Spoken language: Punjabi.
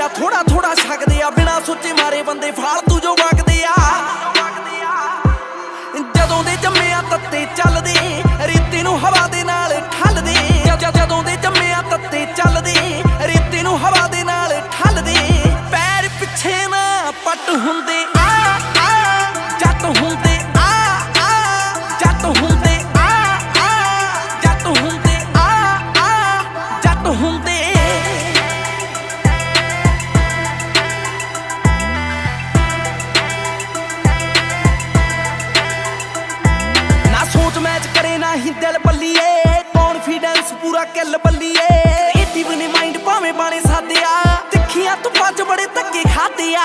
ਆ ਥੋੜਾ ਥੋੜਾ ਛਕਦੇ ਆ ਬਿਨਾ ਸੋਚੇ ਮਾਰੇ ਬੰਦੇ ਫਾਲਤੂ ਜੋ ਵਗਦੇ ਆ ਜਦੋਂ ਦੇ ਜੰਮੇ ਆ ਤੱਤੇ ਚੱਲਦੇ ਰੀਤੀ ਨੂੰ ਹਵਾ ਦੇ ਨਾਲ ਠੱਲਦੇ ਜਦੋਂ ਦੇ ਜੰਮੇ ਆ ਤੱਤੇ ਚੱਲਦੇ ਰੀਤੀ ਨੂੰ ਹਵਾ ਦੇ ਨਾਲ ਠੱਲਦੇ ਪੈਰ ਪਿੱਛੇ ਨਾ ਪੱਟ ਹੁੰਦੇ ਜੱਟ ਹੁੰਦੇ ਜੱਟ ਹੁੰਦੇ ਜੱਟ ਹੁੰਦੇ ਜੱਟ ਹੁੰਦੇ ਨਾ ਸੋਚ ਮੈਚ ਕਰੇ ਨਾ ਹੀ ਦਿਲ ਬੱਲੀਏ ਕੌਨਫੀਡੈਂਸ ਪੂਰਾ ਕਿੱਲ ਬੱਲੀਏ ਕ੍ਰੀਏਟਿਵ ਨੇ ਮਾਈਂਡ ਭਾਵੇਂ ਬਾਣੇ ਸਾਧਿਆ ਤਿੱਖੀਆਂ ਧੁੱਪਾਂ 'ਚ ਬੜੇ ਧੱਕੇ ਖਾਦੇ ਆ